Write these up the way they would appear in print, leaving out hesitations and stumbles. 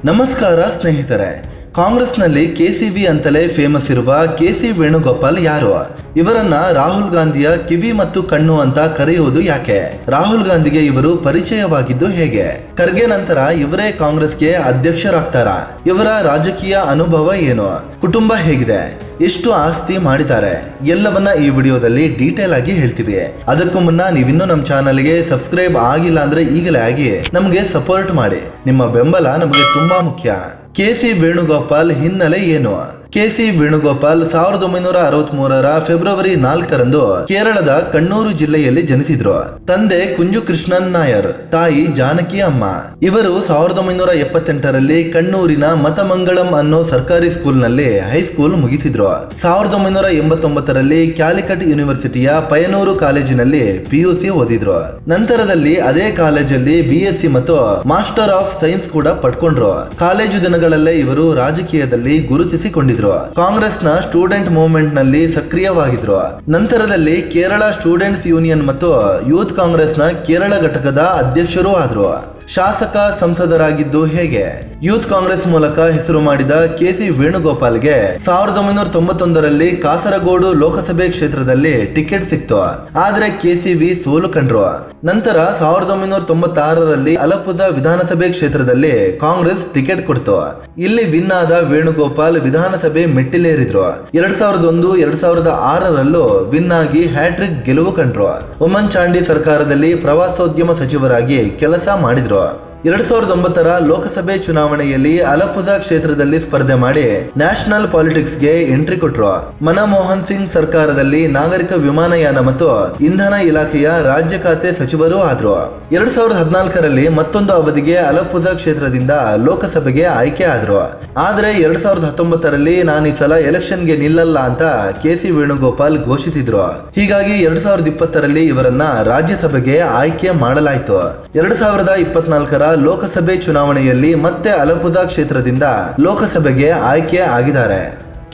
ನಮಸ್ಕಾರ ಸ್ನೇಹಿತರೆ, ಕಾಂಗ್ರೆಸ್ನಲ್ಲಿ ಕೆಸಿವಿ ಅಂತಲೇ ಫೇಮಸ್ ಇರುವ ಕೆಸಿ ವೇಣುಗೋಪಾಲ್ ಯಾರು? ಇವರನ್ನ ರಾಹುಲ್ ಗಾಂಧಿಯ ಕಿವಿ ಮತ್ತು ಕಣ್ಣು ಅಂತ ಕರೆಯುವುದು ಯಾಕೆ? ರಾಹುಲ್ ಗಾಂಧಿಗೆ ಇವರು ಪರಿಚಯವಾಗಿದ್ದು ಹೇಗೆ? ಖರ್ಗೆ ನಂತರ ಇವರೇ ಕಾಂಗ್ರೆಸ್ಗೆ ಅಧ್ಯಕ್ಷರಾಗ್ತಾರ? ಇವರ ರಾಜಕೀಯ ಅನುಭವ ಏನು? ಕುಟುಂಬ ಹೇಗಿದೆ? ಎಷ್ಟು ಆಸ್ತಿ ಮಾಡಿದ್ದಾರೆ? ಎಲ್ಲವನ್ನ ಈ ವಿಡಿಯೋದಲ್ಲಿ ಡೀಟೇಲ್ ಆಗಿ ಹೇಳ್ತೀವಿ. ಅದಕ್ಕೂ ಮುನ್ನ ನೀವಿನ್ನೂ ನಮ್ಮ ಚಾನಲ್ಗೆ ಸಬ್ಸ್ಕ್ರೈಬ್ ಆಗಿಲ್ಲ ಅಂದ್ರೆ ಈಗಲೇ ಆಗಿ ನಮಗೆ ಸಪೋರ್ಟ್ ಮಾಡಿ. ನಿಮ್ಮ ಬೆಂಬಲ ನಮಗೆ ತುಂಬಾ ಮುಖ್ಯ. ಕೆಸಿ ವೇಣುಗೋಪಾಲ್ ಹಿನ್ನೆಲೆ ಏನು? ಕೆಸಿ ವೇಣುಗೋಪಾಲ್ 1963ರ ಫೆಬ್ರವರಿ 4ರಂದು ಕೇರಳದ ಕಣ್ಣೂರು ಜಿಲ್ಲೆಯಲ್ಲಿ ಜನಿಸಿದ್ರು. ತಂದೆ ಕುಂಜು ಕೃಷ್ಣನ್ ನಾಯರ್, ತಾಯಿ ಜಾನಕಿ ಅಮ್ಮ. ಇವರು 1978ರಲ್ಲಿ ಕಣ್ಣೂರಿನ ಮತಮಂಗಳಂ ಅನ್ನೋ ಸರ್ಕಾರಿ ಸ್ಕೂಲ್ನಲ್ಲಿ ಹೈಸ್ಕೂಲ್ ಮುಗಿಸಿದ್ರು. 1989ರಲ್ಲಿ ಕ್ಯಾಲಿಕಟ್ ಯೂನಿವರ್ಸಿಟಿಯ ಪಯನೂರು ಕಾಲೇಜಿನಲ್ಲಿ PUC ಓದಿದ್ರು. ನಂತರದಲ್ಲಿ ಅದೇ ಕಾಲೇಜಲ್ಲಿ BSc ಮತ್ತು ಮಾಸ್ಟರ್ ಆಫ್ ಸೈನ್ಸ್ ಕೂಡ ಪಡ್ಕೊಂಡ್ರು. ಕಾಲೇಜು ದಿನಗಳಲ್ಲೇ ಇವರು ರಾಜಕೀಯದಲ್ಲಿ ಗುರುತಿಸಿಕೊಂಡಿದ್ರು. ಕಾಂಗ್ರೆಸ್ನ ಸ್ಟೂಡೆಂಟ್ ಮೂವ್ಮೆಂಟ್ ನಲ್ಲಿ ಸಕ್ರಿಯವಾಗಿದ್ರು. ನಂತರದಲ್ಲಿ ಕೇರಳ ಸ್ಟೂಡೆಂಟ್ಸ್ ಯೂನಿಯನ್ ಮತ್ತು ಯೂತ್ ಕಾಂಗ್ರೆಸ್ನ ಕೇರಳ ಘಟಕದ ಅಧ್ಯಕ್ಷರೂ ಆದ್ರು. ಶಾಸಕ ಸಂಸದರಾಗಿದ್ದು ಹೇಗೆ? ಯೂತ್ ಕಾಂಗ್ರೆಸ್ ಮೂಲಕ ಹೆಸರು ಮಾಡಿದ ಕೆಸಿ ವೇಣುಗೋಪಾಲ್ಗೆ 1991ರಲ್ಲಿ ಕಾಸರಗೋಡು ಲೋಕಸಭೆ ಕ್ಷೇತ್ರದಲ್ಲಿ ಟಿಕೆಟ್ ಸಿಕ್ತು. ಆದ್ರೆ KCV ಸೋಲು ಕಂಡ್ರು. ನಂತರ 1996ರಲ್ಲಿ ಅಲಪುಜಾ ವಿಧಾನಸಭೆ ಕ್ಷೇತ್ರದಲ್ಲಿ ಕಾಂಗ್ರೆಸ್ ಟಿಕೆಟ್ ಕೊಡ್ತು. ಇಲ್ಲಿ ವಿನ್ ಆದ ವೇಣುಗೋಪಾಲ್ ವಿಧಾನಸಭೆ ಮೆಟ್ಟಿಲೇರಿದ್ರು. 2001, 2006ರಲ್ಲೂ ವಿನ್ ಆಗಿ ಹ್ಯಾಟ್ರಿಕ್ ಗೆಲುವು ಕಂಡ್ರು. ಉಮ್ಮನ್ ಚಾಂಡಿ ಸರ್ಕಾರದಲ್ಲಿ ಪ್ರವಾಸೋದ್ಯಮ ಸಚಿವರಾಗಿ ಕೆಲಸ ಮಾಡಿದ್ರು. 2009ರ ಲೋಕಸಭೆ ಚುನಾವಣೆಯಲ್ಲಿ ಅಲಪುಜಾ ಕ್ಷೇತ್ರದಲ್ಲಿ ಸ್ಪರ್ಧೆ ಮಾಡಿ ನ್ಯಾಷನಲ್ ಪಾಲಿಟಿಕ್ಸ್ಗೆ ಎಂಟ್ರಿ ಕೊಟ್ರು. ಮನಮೋಹನ್ ಸಿಂಗ್ ಸರ್ಕಾರದಲ್ಲಿ ನಾಗರಿಕ ವಿಮಾನಯಾನ ಮತ್ತು ಇಂಧನ ಇಲಾಖೆಯ ರಾಜ್ಯ ಖಾತೆ ಸಚಿವರೂ ಆದ್ರು. 2014ರಲ್ಲಿ ಮತ್ತೊಂದು ಅವಧಿಗೆ ಅಲಪುಜಾ ಕ್ಷೇತ್ರದಿಂದ ಲೋಕಸಭೆಗೆ ಆಯ್ಕೆ ಆದ್ರು. ಆದ್ರೆ 2019ರಲ್ಲಿ ನಾನು ಈ ಸಲ ಎಲೆಕ್ಷನ್ಗೆ ನಿಲ್ಲಲ್ಲ ಅಂತ ಕೆಸಿ ವೇಣುಗೋಪಾಲ್ ಘೋಷಿಸಿದ್ರು. ಹೀಗಾಗಿ 2020ರಲ್ಲಿ ಇವರನ್ನ ರಾಜ್ಯಸಭೆಗೆ ಆಯ್ಕೆ ಮಾಡಲಾಯಿತು. 2024ರ ಲೋಕಸಭೆ ಚುನಾವಣೆಯಲ್ಲಿ ಮತ್ತೆ ಅಲಪುಜಾ ಕ್ಷೇತ್ರದಿಂದ ಲೋಕಸಭೆಗೆ ಆಯ್ಕೆ ಆಗಿದ್ದಾರೆ.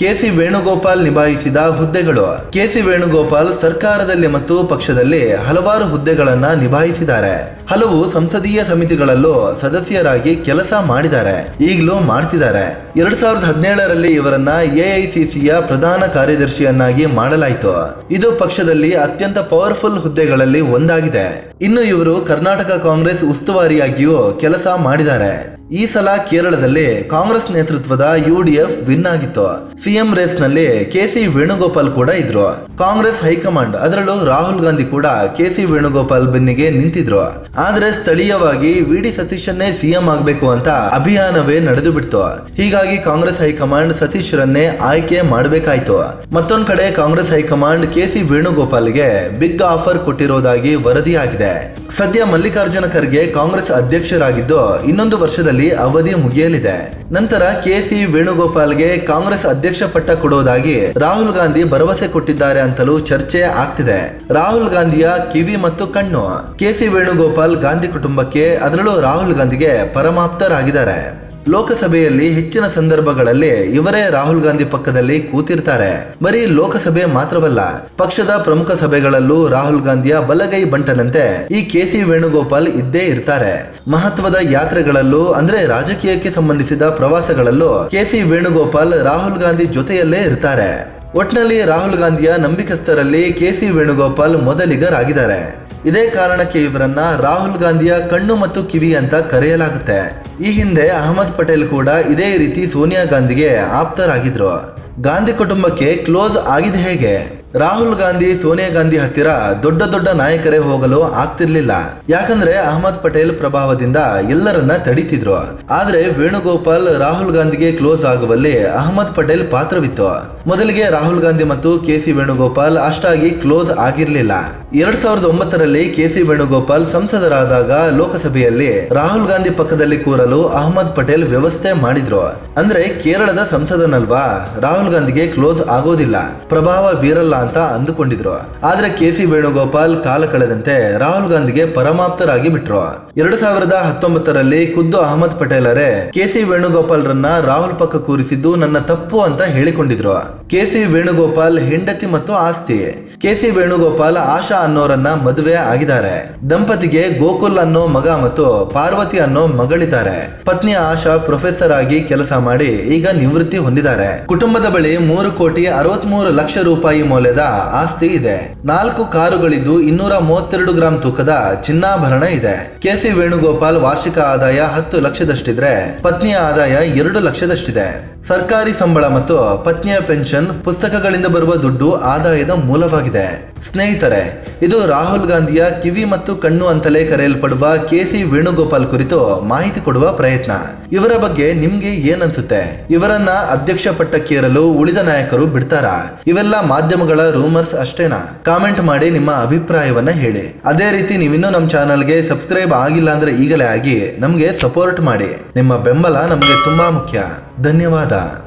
ಕೆಸಿ ವೇಣುಗೋಪಾಲ್ ನಿಭಾಯಿಸಿದ ಹುದ್ದೆಗಳು. ಕೆಸಿ ವೇಣುಗೋಪಾಲ್ ಸರ್ಕಾರದಲ್ಲಿ ಮತ್ತು ಪಕ್ಷದಲ್ಲಿ ಹಲವಾರು ಹುದ್ದೆಗಳನ್ನ ನಿಭಾಯಿಸಿದ್ದಾರೆ. ಹಲವು ಸಂಸದೀಯ ಸಮಿತಿಗಳಲ್ಲೂ ಸದಸ್ಯರಾಗಿ ಕೆಲಸ ಮಾಡಿದ್ದಾರೆ, ಈಗಲೂ ಮಾಡ್ತಿದ್ದಾರೆ. 2017ರಲ್ಲಿ ಇವರನ್ನ AICCಯ ಪ್ರಧಾನ ಕಾರ್ಯದರ್ಶಿಯನ್ನಾಗಿ ಮಾಡಲಾಯಿತು. ಇದು ಪಕ್ಷದಲ್ಲಿ ಅತ್ಯಂತ ಪವರ್ಫುಲ್ ಹುದ್ದೆಗಳಲ್ಲಿ ಒಂದಾಗಿದೆ. ಇನ್ನು ಇವರು ಕರ್ನಾಟಕ ಕಾಂಗ್ರೆಸ್ ಉಸ್ತುವಾರಿಯಾಗಿಯೂ ಕೆಲಸ ಮಾಡಿದ್ದಾರೆ. ಈ ಸಲ ಕೇರಳದಲ್ಲಿ ಕಾಂಗ್ರೆಸ್ ನೇತೃತ್ವದ UDF ವಿನ್ ಆಗಿತ್ತು. CM ರೇಸ್ ನಲ್ಲಿ ಕೆಸಿ ವೇಣುಗೋಪಾಲ್ ಕೂಡ ಇದ್ರು. ಕಾಂಗ್ರೆಸ್ ಹೈಕಮಾಂಡ್, ಅದರಲ್ಲೂ ರಾಹುಲ್ ಗಾಂಧಿ ಕೂಡ ಕೆಸಿ ವೇಣುಗೋಪಾಲ್ ಬೆನ್ನಿಗೆ ನಿಂತಿದ್ರು. ಆದ್ರೆ ಸ್ಥಳೀಯವಾಗಿ VD ಸತೀಶನ್ನೇ CM ಆಗ್ಬೇಕು ಅಂತ ಅಭಿಯಾನವೇ ನಡೆದು ಬಿಡ್ತು. ಹೀಗಾಗಿ ಕಾಂಗ್ರೆಸ್ ಹೈಕಮಾಂಡ್ ಸತೀಶ್ ರನ್ನೇ ಆಯ್ಕೆ ಮಾಡಬೇಕಾಯ್ತು. ಮತ್ತೊಂದ್ ಕಡೆ ಕಾಂಗ್ರೆಸ್ ಹೈಕಮಾಂಡ್ ಕೆಸಿ ವೇಣುಗೋಪಾಲ್ಗೆ ಬಿಗ್ ಆಫರ್ ಕೊಟ್ಟಿರೋದಾಗಿ ವರದಿಯಾಗಿದೆ. ಸದ್ಯ ಮಲ್ಲಿಕಾರ್ಜುನ ಖರ್ಗೆ ಕಾಂಗ್ರೆಸ್ ಅಧ್ಯಕ್ಷರಾಗಿದ್ದು ಇನ್ನೊಂದು ವರ್ಷದಲ್ಲಿ ಅವಧಿ ಮುಗಿಯಲಿದೆ. ನಂತರ ಕೆಸಿ ವೇಣುಗೋಪಾಲ್ಗೆ ಕಾಂಗ್ರೆಸ್ ಅಧ್ಯಕ್ಷ ಪಟ್ಟ ಕೊಡುವುದಾಗಿ ರಾಹುಲ್ ಗಾಂಧಿ ಭರವಸೆ ಕೊಟ್ಟಿದ್ದಾರೆ ಅಂತಲೂ ಚರ್ಚೆ ಆಗ್ತಿದೆ. ರಾಹುಲ್ ಗಾಂಧಿಯ ಕಿವಿ ಮತ್ತು ಕಣ್ಣು. ಕೆಸಿ ವೇಣುಗೋಪಾಲ್ ಗಾಂಧಿ ಕುಟುಂಬಕ್ಕೆ, ಅದರಲ್ಲೂ ರಾಹುಲ್ ಗಾಂಧಿಗೆ ಪರಮಾಪ್ತರಾಗಿದ್ದಾರೆ. ಲೋಕಸಭೆಯಲ್ಲಿ ಹೆಚ್ಚಿನ ಸಂದರ್ಭಗಳಲ್ಲಿ ಇವರೇ ರಾಹುಲ್ ಗಾಂಧಿ ಪಕ್ಕದಲ್ಲಿ ಕೂತಿರ್ತಾರೆ. ಬರೀ ಲೋಕಸಭೆ ಮಾತ್ರವಲ್ಲ, ಪಕ್ಷದ ಪ್ರಮುಖ ಸಭೆಗಳಲ್ಲೂ ರಾಹುಲ್ ಗಾಂಧಿಯ ಬಲಗೈ ಬಂಟನಂತೆ ಈ ಕೆಸಿ ವೇಣುಗೋಪಾಲ್ ಇದ್ದೇ ಇರ್ತಾರೆ. ಮಹತ್ವದ ಯಾತ್ರೆಗಳಲ್ಲೂ, ಅಂದ್ರೆ ರಾಜಕೀಯಕ್ಕೆ ಸಂಬಂಧಿಸಿದ ಪ್ರವಾಸಗಳಲ್ಲೂ ಕೆಸಿ ವೇಣುಗೋಪಾಲ್ ರಾಹುಲ್ ಗಾಂಧಿ ಜೊತೆಯಲ್ಲೇ ಇರ್ತಾರೆ. ಒಟ್ನಲ್ಲಿ ರಾಹುಲ್ ಗಾಂಧಿಯ ನಂಬಿಕಸ್ಥರಲ್ಲಿ ಕೆಸಿ ವೇಣುಗೋಪಾಲ್ ಮೊದಲಿಗರಾಗಿದ್ದಾರೆ. ಇದೇ ಕಾರಣಕ್ಕೆ ಇವರನ್ನ ರಾಹುಲ್ ಗಾಂಧಿಯ ಕಣ್ಣು ಮತ್ತು ಕಿವಿ ಅಂತ ಕರೆಯಲಾಗುತ್ತೆ. ಈ ಹಿಂದೆ ಅಹಮದ್ ಪಟೇಲ್ ಕೂಡ ಇದೇ ರೀತಿ ಸೋನಿಯಾ ಗಾಂಧಿಗೆ ಆಪ್ತರಾಗಿದ್ರು. ಗಾಂಧಿ ಕುಟುಂಬಕ್ಕೆ ಕ್ಲೋಸ್ ಆಗಿದೆ ಹೇಗೆ? ರಾಹುಲ್ ಗಾಂಧಿ ಸೋನಿಯಾ ಗಾಂಧಿ ಹತ್ತಿರ ದೊಡ್ಡ ದೊಡ್ಡ ನಾಯಕರೇ ಹೋಗಲು ಆಗ್ತಿರ್ಲಿಲ್ಲ. ಯಾಕಂದ್ರೆ ಅಹಮದ್ ಪಟೇಲ್ ಪ್ರಭಾವದಿಂದ ಎಲ್ಲರನ್ನ ತಡೀತಿದ್ರು. ಆದ್ರೆ ವೇಣುಗೋಪಾಲ್ ರಾಹುಲ್ ಗಾಂಧಿಗೆ ಕ್ಲೋಸ್ ಆಗುವಲ್ಲಿ ಅಹಮದ್ ಪಟೇಲ್ ಪಾತ್ರವಿತ್ತು. ಮೊದಲಿಗೆ ರಾಹುಲ್ ಗಾಂಧಿ ಮತ್ತು ಕೆಸಿ ವೇಣುಗೋಪಾಲ್ ಅಷ್ಟಾಗಿ ಕ್ಲೋಸ್ ಆಗಿರ್ಲಿಲ್ಲ. 2009ರಲ್ಲಿ ಕೆಸಿ ವೇಣುಗೋಪಾಲ್ ಸಂಸದರಾದಾಗ ಲೋಕಸಭೆಯಲ್ಲಿ ರಾಹುಲ್ ಗಾಂಧಿ ಪಕ್ಕದಲ್ಲಿ ಕೂರಲು ಅಹಮದ್ ಪಟೇಲ್ ವ್ಯವಸ್ಥೆ ಮಾಡಿದ್ರು. ಅಂದ್ರೆ ಕೇರಳದ ಸಂಸದನಲ್ವಾ, ರಾಹುಲ್ ಗಾಂಧಿಗೆ ಕ್ಲೋಸ್ ಆಗೋದಿಲ್ಲ, ಪ್ರಭಾವ ಬೀರಲ್ಲ ಅಂತ ಅಂದುಕೊಂಡಿದ್ರು. ಆದ್ರೆ ಕೆಸಿ ವೇಣುಗೋಪಾಲ್ ಕಾಲ ಕಳೆದಂತೆ ರಾಹುಲ್ ಗಾಂಧಿಗೆ ಪರಮಾಪ್ತರಾಗಿ ಬಿಟ್ರು. 2019ರಲ್ಲಿ ಖುದ್ದು ಅಹಮದ್ ಪಟೇಲರೇ ಕೆಸಿ ವೇಣುಗೋಪಾಲ್ ರನ್ನ ರಾಹುಲ್ ಪಕ್ಕ ಕೂರಿಸಿದ್ದು ನನ್ನ ತಪ್ಪು ಅಂತ ಹೇಳಿಕೊಂಡಿದ್ರು. ಕೆಸಿ ವೇಣುಗೋಪಾಲ್ ಹೆಂಡತಿ ಮತ್ತು ಆಸ್ತಿ. ಕೆ.ಸಿ. ವೇಣುಗೋಪಾಲ್ ಆಶಾ ಅನ್ನೋರನ್ನ ಮದುವೆ ಆಗಿದ್ದಾರೆ. ದಂಪತಿಗೆ ಗೋಕುಲ್ ಅನ್ನೋ ಮಗ ಮತ್ತು ಪಾರ್ವತಿ ಅನ್ನೋ ಮಗಳಿದ್ದಾರೆ. ಪತ್ನಿ ಆಶಾ ಪ್ರೊಫೆಸರ್ ಆಗಿ ಕೆಲಸ ಮಾಡಿ ಈಗ ನಿವೃತ್ತಿ ಹೊಂದಿದ್ದಾರೆ. ಕುಟುಂಬದ ಬಳಿ 3,63,00,000 ರೂಪಾಯಿ ಮೌಲ್ಯದ ಆಸ್ತಿ ಇದೆ. 4 ಕಾರುಗಳಿದ್ದು 232 ಗ್ರಾಂ ತೂಕದ ಚಿನ್ನಾಭರಣ ಇದೆ. ಕೆ.ಸಿ. ವೇಣುಗೋಪಾಲ್ ವಾರ್ಷಿಕ ಆದಾಯ 10 ಲಕ್ಷದಷ್ಟಿದ್ರೆ ಪತ್ನಿಯ ಆದಾಯ 2 ಲಕ್ಷದಷ್ಟಿದೆ. ಸರ್ಕಾರಿ ಸಂಬಳ ಮತ್ತು ಪತ್ನಿಯ ಪೆನ್ಷನ್, ಪುಸ್ತಕಗಳಿಂದ ಬರುವ ದುಡ್ಡು ಆದಾಯದ ಮೂಲವಾಗಿದೆ. ಸ್ನೇಹಿತರೆ, ಇದು ರಾಹುಲ್ ಗಾಂಧಿಯ ಕಿವಿ ಮತ್ತು ಕಣ್ಣು ಅಂತಲೇ ಕರೆಯಲ್ಪಡುವ ಕೆ.ಸಿ. ವೇಣುಗೋಪಾಲ್ ಕುರಿತು ಮಾಹಿತಿ ಕೊಡುವ ಪ್ರಯತ್ನ. ಇವರ ಬಗ್ಗೆ ನಿಮ್ಗೆ ಏನನ್ಸುತ್ತೆ? ಇವರನ್ನ ಅಧ್ಯಕ್ಷ ಪಟ್ಟಕ್ಕೇರಲು ಉಳಿದ ನಾಯಕರು ಬಿಡ್ತಾರಾ? ಇವೆಲ್ಲ ಮಾಧ್ಯಮಗಳ ರೂಮರ್ಸ್ ಅಷ್ಟೇನಾ? ಕಾಮೆಂಟ್ ಮಾಡಿ ನಿಮ್ಮ ಅಭಿಪ್ರಾಯವನ್ನ ಹೇಳಿ. ಅದೇ ರೀತಿ ನೀವಿನ್ನೂ ನಮ್ಮ ಚಾನಲ್ಗೆ ಸಬ್ಸ್ಕ್ರೈಬ್ ಆಗಿಲ್ಲ ಅಂದ್ರೆ ಈಗಲೇ ಆಗಿ ನಮ್ಗೆ ಸಪೋರ್ಟ್ ಮಾಡಿ. ನಿಮ್ಮ ಬೆಂಬಲ ನಮಗೆ ತುಂಬಾ ಮುಖ್ಯ. ಧನ್ಯವಾದ.